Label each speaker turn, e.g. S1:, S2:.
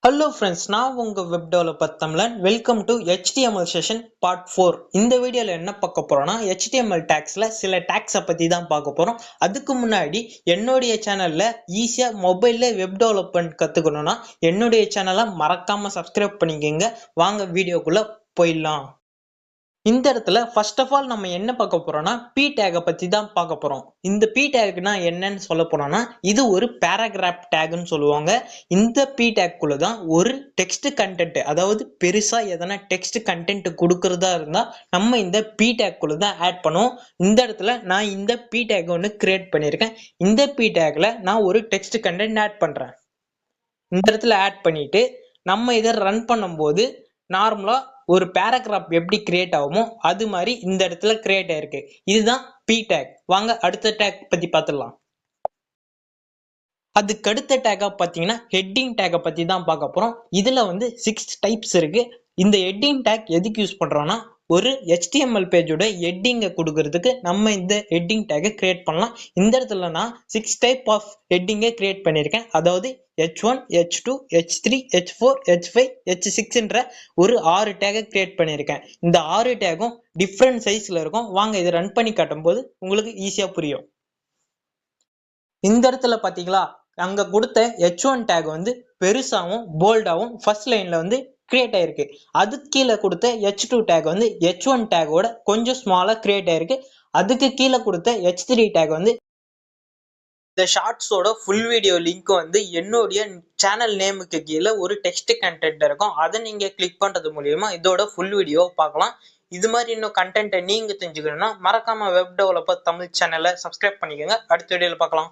S1: Hello friends, நான் உங்க web developer தமிழன். Welcome to HTML session part 4. இந்த வீடியோல என்ன பார்க்க போறோம்னா HTML டேக்ஸ்ல சில டேக்ஸை பத்தி தான் பார்க்க போறோம். அதுக்கு முன்னாடி என்னுடைய சேனல்ல ஈஸியா மொபைல்ல வெப் டெவலப்மெண்ட் கத்துக்கணும்னா என்னுடைய சேனலை மறக்காம சப்ஸ்கிரைப் பண்ணிக்கங்க. வாங்க வீடியோக்குள்ள போயிடலாம். இந்த இடத்துல ஃபர்ஸ்ட் ஆஃப் ஆல் நம்ம என்ன பார்க்க போறோம்னா பி டேகை பத்தி தான் பார்க்க போறோம். இந்த பி டேக்னா என்னன்னு சொல்ல போனோம்னா இது ஒரு பேராகிராஃப் டேக்னு சொல்லுவாங்க. இந்த பி டேக்குள்ள தான் ஒரு டெக்ஸ்ட் கண்டென்ட், அதாவது பெருசா எதனா டெக்ஸ்ட் கண்டென்ட் கொடுக்கறதா இருந்தா நம்ம இந்த பி டேக்குள்ள தான் ஆட் பண்ணுவோம். இந்த இடத்துல நான் இந்த பி டேக் ஒன்று கிரியேட் பண்ணியிருக்கேன். இந்த பி டேக்ல நான் ஒரு டெக்ஸ்ட் கண்டென்ட் ஆட் பண்றேன். இந்த இடத்துல ஆட் பண்ணிட்டு நம்ம இதை ரன் பண்ணும்போது நார்மலா ஒரு பேராகிராஃப் எப்படி கிரியேட் ஆகுமோ அது மாதிரி இந்த இடத்துல கிரியேட் ஆயிருக்கு. இதுதான் பி டேக். வாங்க அடுத்த டேக் பத்தி பார்த்துடலாம். அதுக்கு அடுத்த டேக்கா பார்த்தீங்கன்னா ஹெட்டிங் டேக்கை பத்தி தான் பார்க்க போறோம். இதுல 6 டைப்ஸ் இருக்கு. இந்த ஹெட்டிங் டேக் எதுக்கு யூஸ் பண்றோம்னா ஒரு HTML பேஜோட ஹெட்டிங்கை கொடுக்கறதுக்கு நம்ம இந்த ஹெட்டிங் டேக்கை கிரியேட் பண்ணலாம். இந்த இடத்துல நான் 6 டைப் ஆஃப் ஹெட்டிங்கை கிரியேட் பண்ணியிருக்கேன். அதாவது H1, H2, H3, H4, H5, H6ன்ற ஒரு 6 டேக்கை கிரியேட் பண்ணியிருக்கேன். இந்த 6 டேக்கும் டிஃப்ரெண்ட் சைஸ்ல இருக்கும். வாங்க இதை ரன் பண்ணி காட்டும் போது உங்களுக்கு ஈஸியா புரியும். இந்த இடத்துல பாத்தீங்களா, அங்க கொடுத்த H1 டேக் பெருசாவும் போல்டாவும் ஃபர்ஸ்ட் லைன்ல கிரியேட் ஆயிருக்கு. அதுக்கு கீழே கொடுத்த H2 டேக் H1 டேகோட கொஞ்சம் ஸ்மாலா கிரியேட் ஆயிருக்கு. அதுக்கு கீழே கொடுத்த H3 டேக் இந்த ஷார்ட்ஸோட ஃபுல் வீடியோ லிங்க் என்னுடைய சேனல் நேமுக்கு கீழே ஒரு டெக்ஸ்ட் கண்டென்ட் இருக்கும். அதை நீங்க கிளிக் பண்றது மூலியமா இதோட ஃபுல் வீடியோ பார்க்கலாம். இது மாதிரி இன்னும் கண்டென்ட்டை நீங்க தெரிஞ்சுக்கணும்னா மறக்காம வெப் டெவலப்பர் தமிழ் சேனலை சப்ஸ்கிரைப் பண்ணிக்கோங்க. அடுத்த வீடியோல பார்க்கலாம்.